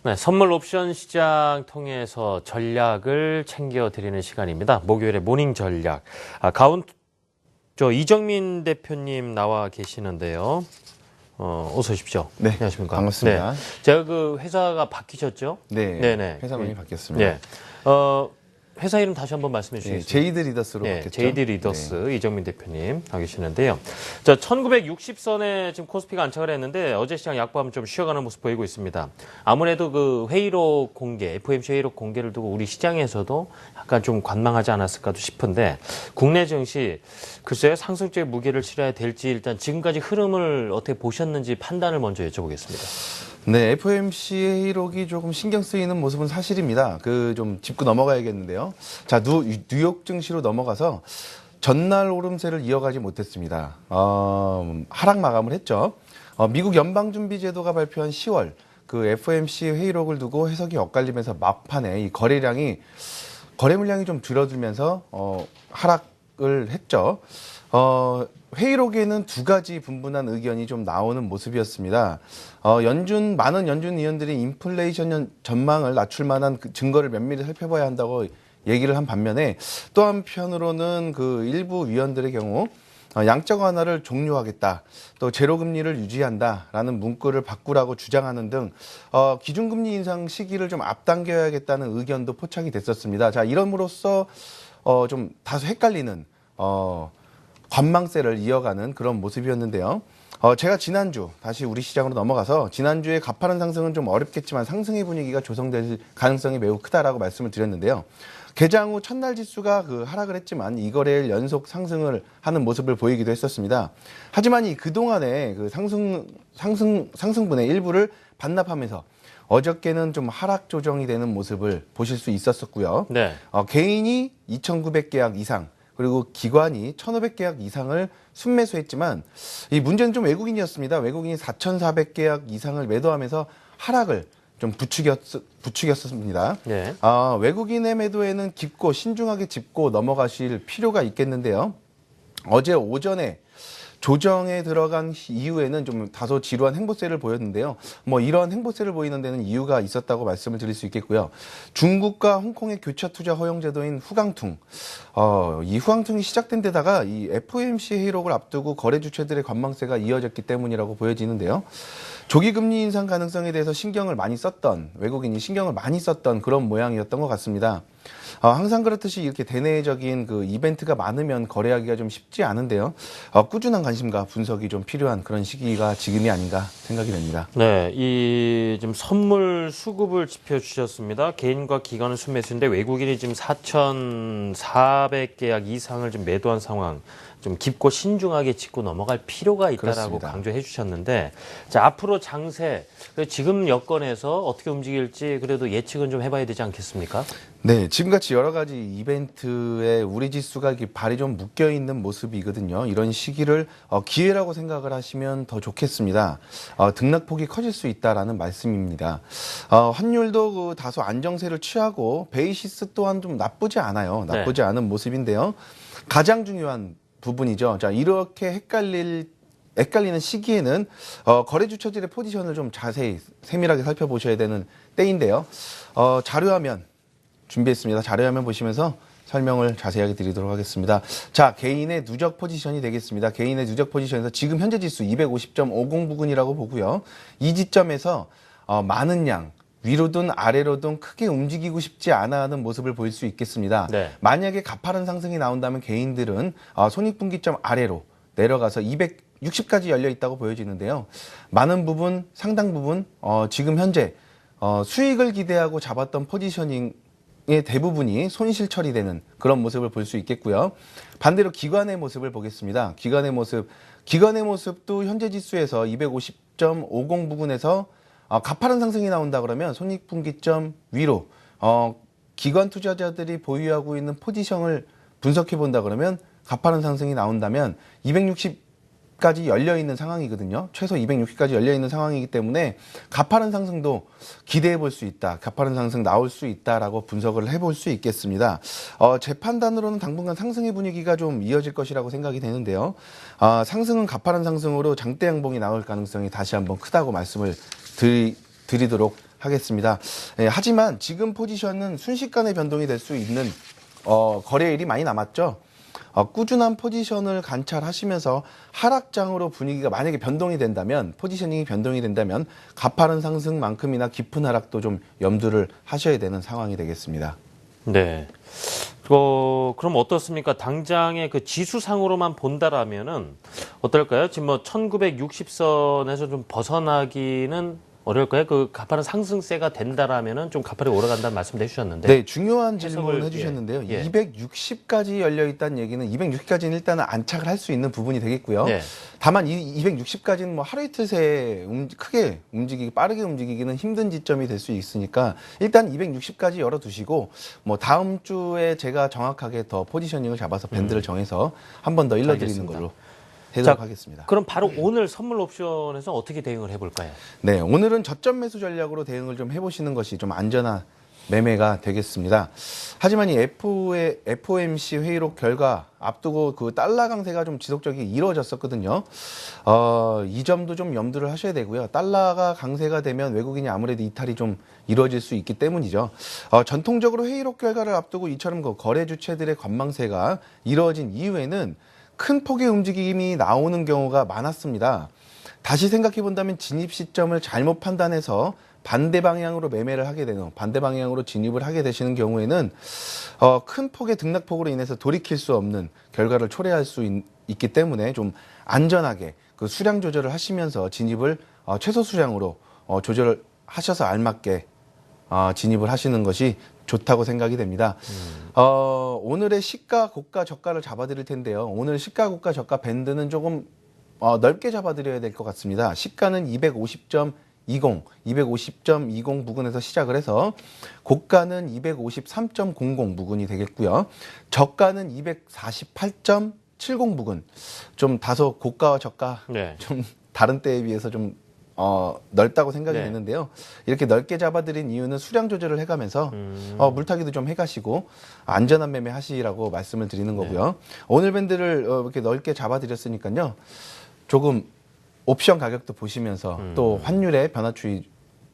네, 선물 옵션 시장 통해서 전략을 챙겨드리는 시간입니다. 목요일에 모닝 전략. 이정민 대표님 나와 계시는데요. 어서 오십시오. 네, 안녕하십니까. 반갑습니다. 네, 제가 그 회사가 바뀌셨죠? 네, 네네. 회사 많이 바뀌었습니다. 네. 회사 이름 다시 한번 말씀해 주시겠습니까? 네, 제이드 리더스로 바뀌었죠. 제이드 리더스 이정민 대표님 나와 계시는데요. 자, 1960선에 지금 코스피가 안착을 했는데 어제 시장 약보하면 좀 쉬어가는 모습 보이고 있습니다. 아무래도 그 회의록 공개, FOMC 회의록 공개를 두고 우리 시장에서도 약간 좀 관망하지 않았을까도 싶은데 국내 증시 글쎄요 상승적인 무게를 실어야 될지 일단 지금까지 흐름을 어떻게 보셨는지 판단을 먼저 여쭤보겠습니다. 네, FOMC 회의록이 조금 신경 쓰이는 모습은 사실입니다. 좀 짚고 넘어가야겠는데요. 자, 뉴욕 증시로 넘어가서 전날 오름세를 이어가지 못했습니다. 하락 마감을 했죠. 미국 연방준비제도가 발표한 10월 그 FOMC 회의록을 두고 해석이 엇갈리면서 막판에 이 거래 물량이 좀 줄어들면서 하락을 했죠. 회의록에는 두 가지 분분한 의견이 좀 나오는 모습이었습니다. 많은 연준 의원들이 인플레이션 전망을 낮출 만한 그 증거를 면밀히 살펴봐야 한다고 얘기를 한 반면에 또 한편으로는 그 일부 위원들의 경우 양적 완화를 종료하겠다, 또 제로금리를 유지한다라는 문구를 바꾸라고 주장하는 등 기준금리 인상 시기를 좀 앞당겨야겠다는 의견도 포착이 됐었습니다. 자, 이럼으로써 좀 다소 헷갈리는 관망세를 이어가는 그런 모습이었는데요. 제가 지난주 다시 우리 시장으로 넘어가서 지난주에 가파른 상승은 좀 어렵겠지만 상승의 분위기가 조성될 가능성이 매우 크다라고 말씀을 드렸는데요. 개장 후 첫날 지수가 하락을 했지만 이거래일 연속 상승을 하는 모습을 보이기도 했었습니다. 하지만 그동안의 상승분의 일부를 반납하면서 어저께는 좀 하락 조정이 되는 모습을 보실 수 있었고요. 네. 개인이 2,900계약 이상, 그리고 기관이 1,500계약 이상을 순매수했지만 이 문제는 좀 외국인이었습니다. 외국인이 4,400계약 이상을 매도하면서 하락을 좀 부추겼습니다. 네. 외국인의 매도에는 깊고 신중하게 짚고 넘어가실 필요가 있겠는데요. 어제 오전에 조정에 들어간 이후에는 좀 다소 지루한 행보세를 보였는데요. 이런 행보세를 보이는 데는 이유가 있었다고 말씀을 드릴 수 있겠고요. 중국과 홍콩의 교차 투자 허용 제도인 후강퉁. 이 후강퉁이 시작된 데다가 이 FOMC 회의록을 앞두고 거래 주체들의 관망세가 이어졌기 때문이라고 보여지는데요. 조기 금리 인상 가능성에 대해서 외국인이 신경을 많이 썼던 그런 모양이었던 것 같습니다. 항상 그렇듯이 이렇게 대내적인 이벤트가 많으면 거래하기가 좀 쉽지 않은데요. 꾸준한 관심과 분석이 좀 필요한 그런 시기가 지금이 아닌가 생각이 됩니다. 네, 지금 선물 수급을 짚어주셨습니다. 개인과 기관은 순매수인데 외국인이 지금 4,400계약 이상을 좀 매도한 상황. 좀 깊고 신중하게 짚고 넘어갈 필요가 있다라고 그렇습니다. 강조해 주셨는데, 자, 앞으로 장세, 지금 여건에서 어떻게 움직일지 그래도 예측은 좀 해봐야 되지 않겠습니까? 네, 지금같이 여러 가지 이벤트에 우리 지수가 발이 좀 묶여 있는 모습이거든요. 이런 시기를 기회라고 생각을 하시면 더 좋겠습니다. 등락폭이 커질 수 있다라는 말씀입니다. 환율도 다소 안정세를 취하고 베이시스 또한 좀 나쁘지 않아요. 나쁘지 않은 모습인데요. 가장 중요한 부분이죠. 자, 이렇게 헷갈리는 시기에는 거래 주처들의 포지션을 좀 자세히 세밀하게 살펴보셔야 되는 때인데요. 자료화면 준비했습니다. 자료화면 보시면서 설명을 자세하게 드리도록 하겠습니다. 자, 개인의 누적 포지션이 되겠습니다. 개인의 누적 포지션에서 지금 현재 지수 250.50 부근이라고 보고요. 이 지점에서 많은 양 위로든 아래로든 크게 움직이고 싶지 않아 하는 모습을 보일 수 있겠습니다. 네. 만약에 가파른 상승이 나온다면 개인들은 손익분기점 아래로 내려가서 260까지 열려 있다고 보여지는데요. 상당 부분 지금 현재 수익을 기대하고 잡았던 포지셔닝의 대부분이 손실 처리되는 그런 모습을 볼 수 있겠고요. 반대로 기관의 모습을 보겠습니다. 기관의 모습도 현재 지수에서 250.50 부근에서 가파른 상승이 나온다 그러면 손익분기점 위로 기관 투자자들이 보유하고 있는 포지션을 분석해 본다 그러면 가파른 상승이 나온다면 260까지 열려 있는 상황이거든요. 최소 260까지 열려 있는 상황이기 때문에 가파른 상승도 기대해 볼 수 있다. 가파른 상승 나올 수 있다라고 분석을 해볼 수 있겠습니다. 제 판단으로는 당분간 상승의 분위기가 좀 이어질 것이라고 생각이 되는데요. 상승은 가파른 상승으로 장대 양봉이 나올 가능성이 다시 한번 크다고 말씀을 드리도록 하겠습니다. 예, 하지만 지금 포지션은 순식간에 변동이 될 수 있는 거래일이 많이 남았죠. 꾸준한 포지션을 관찰하시면서 하락장으로 분위기가 만약에 변동이 된다면, 포지셔닝이 변동이 된다면 가파른 상승만큼이나 깊은 하락도 좀 염두를 하셔야 되는 상황이 되겠습니다. 네. 그럼 어떻습니까? 당장의 그 지수상으로만 본다라면은 어떨까요? 지금 뭐 1960선에서 좀 벗어나기는 어려울까요? 그 가파른 상승세가 된다라면은 좀 가파르게 오르간다는 말씀도 해주셨는데. 네, 중요한 질문을 해석을, 해주셨는데요. 예. 260까지 열려 있다는 얘기는 260까지는 일단은 안착을 할 수 있는 부분이 되겠고요. 네. 다만 이 260까지는 뭐 하루 이틀 새에 크게 움직이기, 빠르게 움직이기는 힘든 지점이 될 수 있으니까 일단 260까지 열어두시고 뭐 다음 주에 제가 정확하게 더 포지셔닝을 잡아서 밴드를 정해서 한 번 더 일러드리는 알겠습니다. 걸로 해도록 하겠습니다. 그럼 바로 오늘 선물 옵션에서 어떻게 대응을 해볼까요? 네, 오늘은 저점 매수 전략으로 대응을 좀 해보시는 것이 좀 안전한 매매가 되겠습니다. 하지만 이 FOMC 회의록 결과 앞두고 그 달러 강세가 좀 지속적이 이루어졌었거든요. 이 점도 좀 염두를 하셔야 되고요. 달러가 강세가 되면 외국인이 아무래도 이탈이 좀 이루어질 수 있기 때문이죠. 전통적으로 회의록 결과를 앞두고 이처럼 그 거래 주체들의 관망세가 이루어진 이후에는 큰 폭의 움직임이 나오는 경우가 많았습니다. 다시 생각해 본다면 진입 시점을 잘못 판단해서 반대 방향으로 매매를 하게 되는, 반대 방향으로 진입을 하게 되시는 경우에는 큰 폭의 등락폭으로 인해서 돌이킬 수 없는 결과를 초래할 수 있기 때문에 좀 안전하게 그 수량 조절을 하시면서 진입을 최소 수량으로 조절을 하셔서 알맞게 진입을 하시는 것이 좋다고 생각이 됩니다. 오늘의 시가, 고가, 저가를 잡아드릴 텐데요. 오늘 시가, 고가, 저가 밴드는 조금 넓게 잡아드려야 될 것 같습니다. 시가는 250.20 부근에서 시작을 해서 고가는 253.00 부근이 되겠고요. 저가는 248.70 부근. 좀 다소 고가와 저가 네. 좀 다른 때에 비해서 좀 넓다고 생각이 네. 되는데요. 이렇게 넓게 잡아드린 이유는 수량 조절을 해가면서 물타기도 좀 해가시고 안전한 매매 하시라고 말씀을 드리는 거고요. 오늘 밴드를 이렇게 넓게 잡아드렸으니까요. 조금 옵션 가격도 보시면서 또 환율의 변화 추이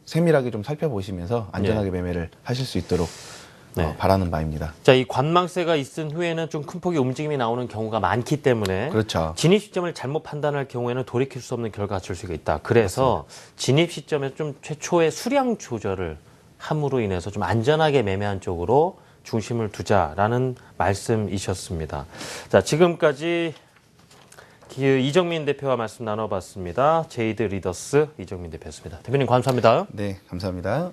세밀하게 좀 살펴보시면서 안전하게 매매를 하실 수 있도록 바라는 바입니다. 자, 이 관망세가 있은 후에는 좀 큰 폭의 움직임이 나오는 경우가 많기 때문에 그렇죠. 진입 시점을 잘못 판단할 경우에는 돌이킬 수 없는 결과가 줄 수가 있다. 그래서 진입 시점에 좀 최초의 수량 조절을 함으로 인해서 좀 안전하게 매매한 쪽으로 중심을 두자라는 말씀이셨습니다. 자, 지금까지 이정민 대표와 말씀 나눠봤습니다. 제이드 리더스 이정민 대표였습니다. 대표님 감사합니다. 네, 감사합니다.